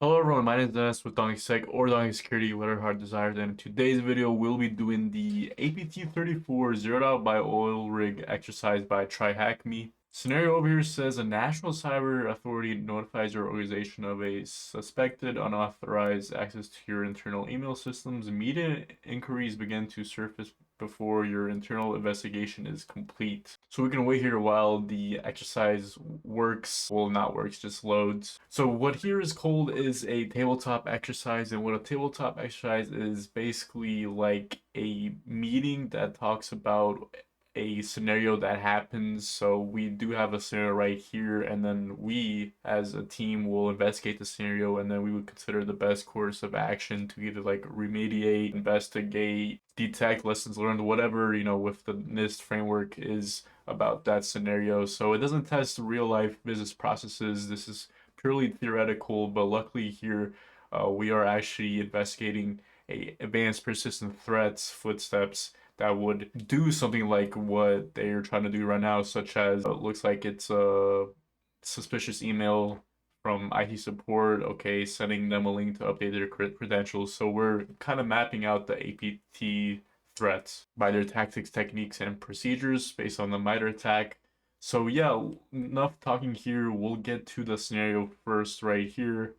Hello everyone, my name is Dennis with Donkey Sec or Donkey Security, whatever heart desires, and in today's video we'll be doing the APT34 zeroed out by OilRig exercise by TryHackMe. Scenario over here says a national cyber authority notifies your organization of a suspected unauthorized access to your internal email systems. Immediate inquiries begin to surface before your internal investigation is complete. So we can wait here while the exercise works. Well, not works, just loads. So what here is called is a tabletop exercise, and what a tabletop exercise is basically like a meeting that talks about a scenario that happens. So we do have a scenario right here, and then we as a team will investigate the scenario, and then we would consider the best course of action to either like remediate, investigate, detect, lessons learned, whatever, with the NIST framework is about that scenario. So it doesn't test real life business processes. This is purely theoretical, but luckily here we are actually investigating advanced persistent threats, footsteps that would do something like what they're trying to do right now, such as it looks like it's a suspicious email from IT support, okay, sending them a link to update their credentials. So we're kind of mapping out the APT threats by their tactics, techniques, and procedures based on the MITRE attack. So yeah, enough talking here. We'll get to the scenario first right here.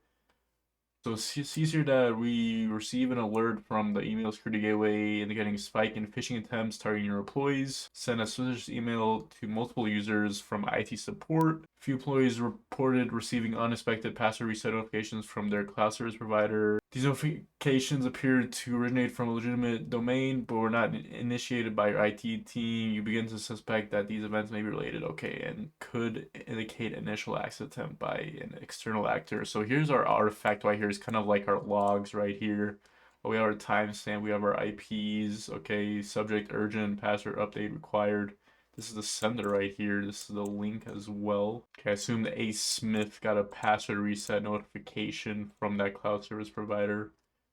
So it sees here that we receive an alert from the email security gateway indicating a spike in phishing attempts targeting your employees. Send a suspicious email to multiple users from IT support. A few employees reported receiving unexpected password reset notifications from their cloud service provider. These notifications appear to originate from a legitimate domain, but were not initiated by your IT team. You begin to suspect that these events may be related, okay, and could indicate initial access attempt by an external actor. So here's our artifact right here. It's kind of like our logs right here. We have our timestamp, we have our IPs, okay, subject urgent, password update required. This is the sender right here. This is the link as well. Okay, I assume the A. Smith got a password reset notification from that cloud service provider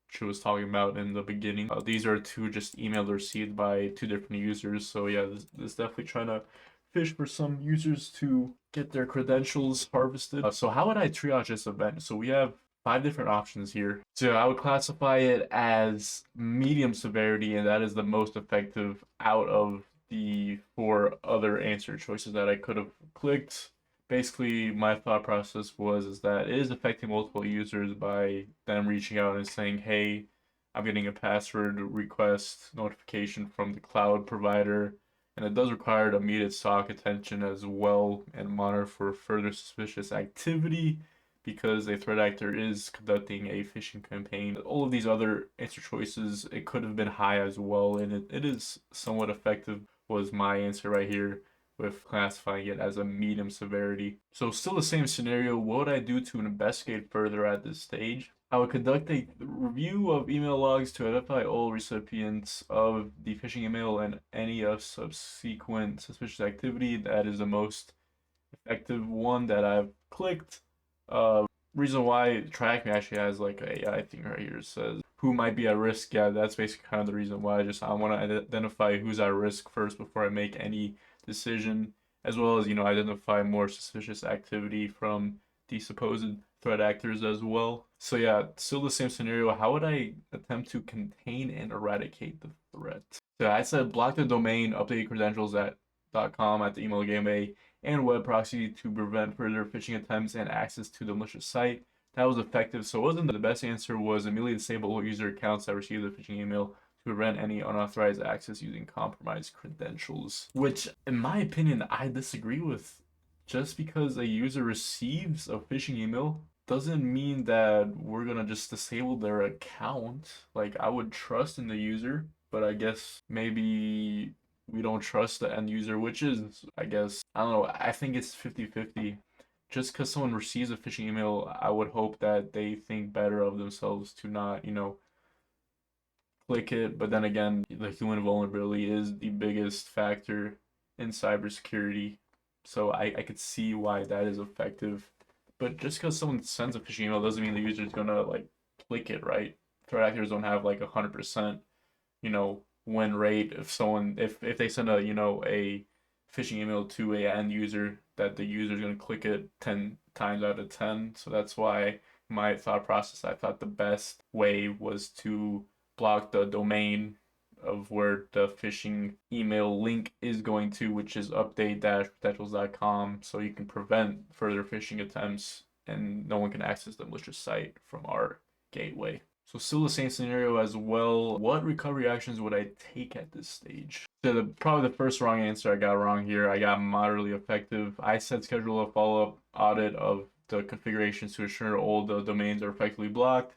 she was talking about in the beginning. These are two just emails received by two different users. So yeah, this definitely trying to fish for some users to get their credentials harvested. So how would I triage this event? So we have 5 different options here. So I would classify it as medium severity, and that is the most effective out of the 4 other answer choices that I could have clicked. Basically, my thought process is that it is affecting multiple users by them reaching out and saying, hey, I'm getting a password request notification from the cloud provider, and it does require immediate SOC attention as well and monitor for further suspicious activity because a threat actor is conducting a phishing campaign. All of these other answer choices, it could have been high as well, and it is somewhat effective, was my answer right here with classifying it as a medium severity. So still the same scenario, what would I do to investigate further at this stage? I would conduct a review of email logs to identify all recipients of the phishing email and any of subsequent suspicious activity. That is the most effective one that I've clicked. Reason why TryHackMe actually has like a AI thing right here. It says who might be at risk. Yeah, that's basically kind of the reason why. I want to identify who's at risk first before I make any decision, as well as identify more suspicious activity from the supposed threat actors as well. So yeah, still the same scenario. How would I attempt to contain and eradicate the threat? So I said block the domain, update credentials at .com at the email gateway, and web proxy to prevent further phishing attempts and access to the malicious site. That was effective, so it wasn't the best answer was immediately disable all user accounts that received the phishing email to prevent any unauthorized access using compromised credentials. Which, in my opinion, I disagree with. Just because a user receives a phishing email doesn't mean that we're gonna just disable their account. Like, I would trust in the user, but I guess maybe we don't trust the end user, which is, I guess, I don't know, I think it's 50-50. Just because someone receives a phishing email, I would hope that they think better of themselves to not, click it. But then again, the human vulnerability is the biggest factor in cybersecurity. So I could see why that is effective. But just because someone sends a phishing email doesn't mean the user is gonna like click it, right? Threat actors don't have like 100%, win rate if they send a phishing email to a end user that the user is going to click it 10 times out of 10. So that's why my thought process, I thought the best way was to block the domain of where the phishing email link is going to, which is update-potentials.com, so you can prevent further phishing attempts and no one can access the malicious site from our gateway. So still the same scenario as well. What recovery actions would I take at this stage? So probably the first wrong answer I got wrong here. I got moderately effective. I said schedule a follow-up audit of the configurations to ensure all the domains are effectively blocked,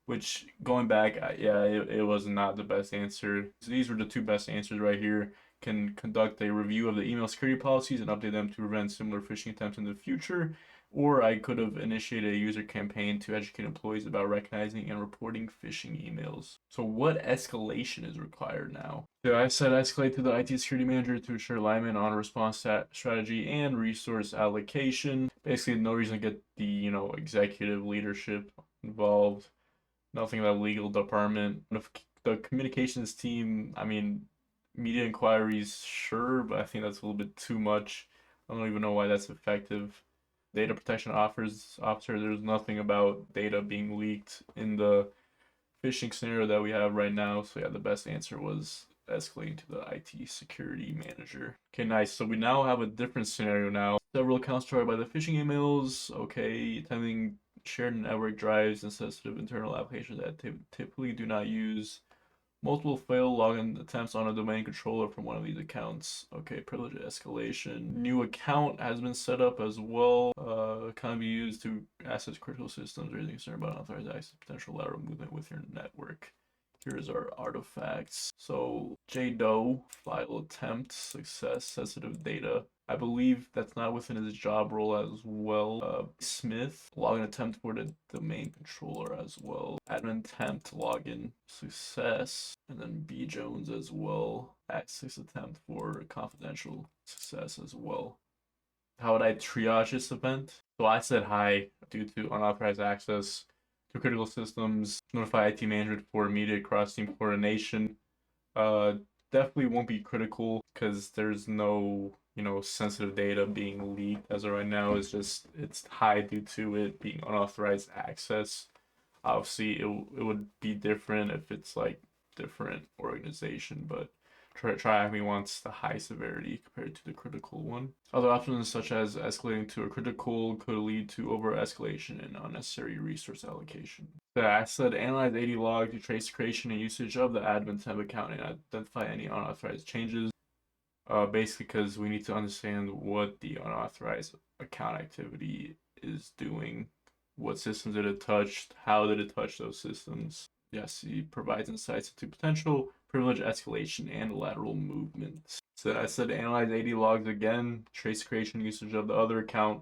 which going back, yeah, it was not the best answer. So these were the two best answers right here. Can conduct a review of the email security policies and update them to prevent similar phishing attempts in the future. Or I could have initiated a user campaign to educate employees about recognizing and reporting phishing emails. So what escalation is required now? So I said escalate to the IT security manager to ensure alignment on response strategy and resource allocation. Basically, no reason to get the, executive leadership involved. Nothing about legal department. If the communications team, media inquiries, sure, but I think that's a little bit too much. I don't even know why that's effective. Data protection officer, there's nothing about data being leaked in the phishing scenario that we have right now. So yeah, the best answer was escalating to the IT security manager. Okay, nice. So we now have a different scenario now. Several accounts targeted by the phishing emails. Okay, attempting shared network drives and sensitive internal applications that typically do not use. Multiple failed login attempts on a domain controller from one of these accounts. Okay, privilege escalation. New account has been set up as well. Can be used to access critical systems, raising concern about unauthorized access, potential lateral movement with your network. Here's our artifacts. So JDO, file attempt, success, sensitive data. I believe that's not within his job role as well. Smith, login attempt for the domain controller as well. Admin attempt, login, success. And then B Jones as well. Access attempt for confidential, success as well. How would I triage this event? So I said hi due to unauthorized access to critical systems. Notify IT management for immediate cross-team coordination. Definitely won't be critical because there's no sensitive data being leaked as of right now. It's high due to it being unauthorized access. Obviously it would be different if it's like different organization, but TryHackMe wants the high severity compared to the critical one. Other options such as escalating to a critical could lead to over escalation and unnecessary resource allocation. I said analyze 80 log to trace creation and usage of the admin tab account and identify any unauthorized changes. Basically because we need to understand what the unauthorized account activity is doing. What systems did it touch? How did it touch those systems? Yes, he provides insights into potential privilege escalation and lateral movement. So I said analyze 80 logs again, trace creation usage of the other account,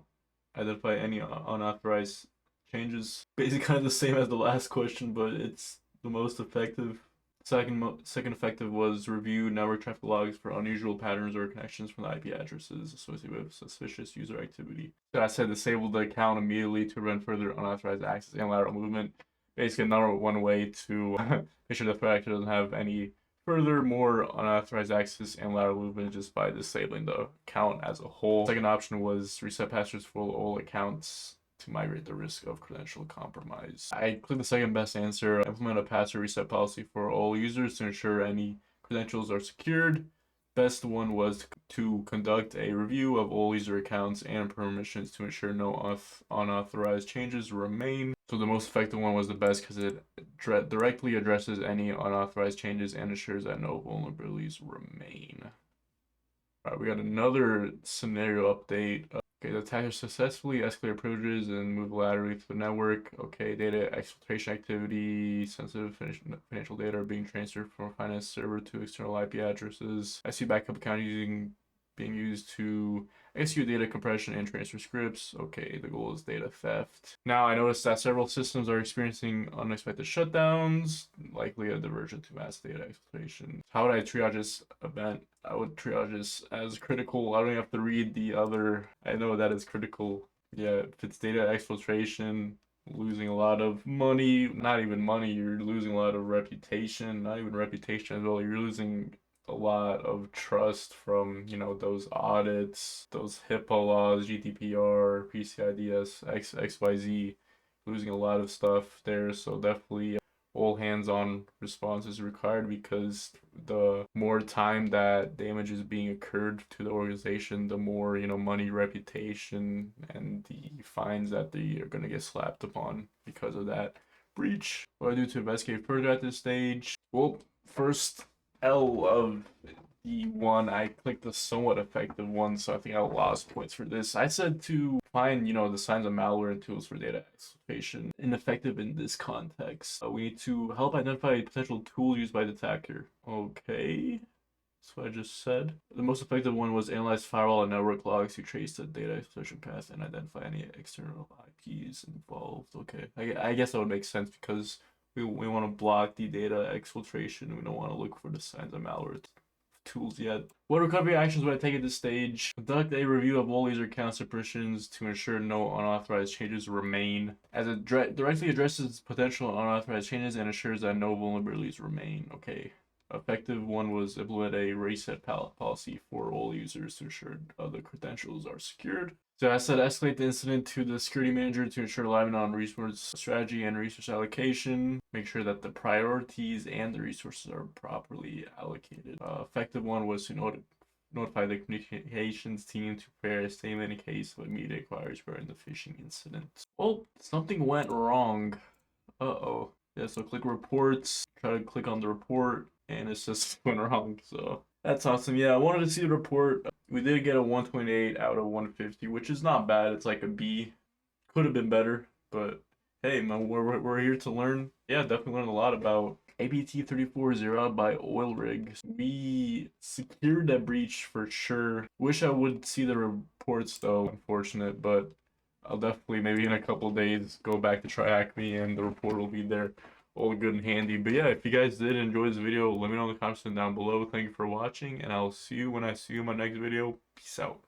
identify any unauthorized changes. Basically kind of the same as the last question, but it's the most effective. Second effective was review network traffic logs for unusual patterns or connections from the IP addresses associated with suspicious user activity. So I said disable the account immediately to prevent further unauthorized access and lateral movement. Basically, another one way to make sure the threat actor doesn't have any further more unauthorized access and lateral movement just by disabling the account as a whole. Second option was reset passwords for all accounts to migrate the risk of credential compromise. I clicked the second best answer. Implement a password reset policy for all users to ensure any credentials are secured. Best one was to conduct a review of all user accounts and permissions to ensure no unauthorized changes remain. So the most effective one was the best because it directly addresses any unauthorized changes and ensures that no vulnerabilities remain. All right, we got another scenario update. Okay, the attacker successfully escalated privileges and moved laterally through the network. Okay, data exfiltration activity, sensitive financial data are being transferred from a finance server to external IP addresses. I see backup account being used to execute data compression and transfer scripts. Okay, the goal is data theft. Now I noticed that several systems are experiencing unexpected shutdowns, likely a diversion to mass data exfiltration. How would I triage this event? I would triage this as critical. I don't have to read the other. I know that is critical. Yeah, if it's data exfiltration, losing a lot of money, not even money, you're losing a lot of reputation, not even reputation as well, you're losing a lot of trust from, those audits, those HIPAA laws, GDPR, PCI DSS, XYZ. losing a lot of stuff there. So definitely all hands on response is required, because the more time that damage is being occurred to the organization, the more, money, reputation, and the fines that they are going to get slapped upon because of that breach. What do I do to investigate further at this stage? Well, first L of the one, I clicked the somewhat effective one, so I think I lost points for this. I said to find, the signs of malware and tools for data exploitation. Ineffective in this context. We need to help identify a potential tool used by the attacker. Okay. That's what I just said. The most effective one was analyze firewall and network logs to trace the data exploitation path and identify any external IPs involved. Okay. I guess that would make sense, because we want to block the data exfiltration. We don't want to look for the signs of malware tools yet. What recovery actions would I take at this stage? Conduct a review of all user accounts and permissions to ensure no unauthorized changes remain, as it directly addresses potential unauthorized changes and ensures that no vulnerabilities remain. Okay. Effective one was implement a reset policy for all users to ensure the credentials are secured. So I said escalate the incident to the security manager to ensure alignment on resource strategy and resource allocation. Make sure that the priorities and the resources are properly allocated. Effective one was to notify the communications team to prepare a statement in case of immediate inquiries regarding the phishing incident. Well, something went wrong. Uh-oh. Yeah, so click reports, try to click on the report, and it's just went wrong, so that's awesome. Yeah, I wanted to see the report. We did get a 128 out of 150, which is not bad. It's like a B. Could have been better, but hey, man, we're here to learn. Yeah, definitely learned a lot about APT34 zero by OilRig. We secured that breach for sure. Wish I would see the reports though, unfortunate, but I'll definitely, maybe in a couple days, go back to TryHackMe and the report will be there, all good and handy. But yeah, if you guys did enjoy this video, let me know in the comments down below. Thank you for watching, and I'll see you when I see you in my next video. Peace out.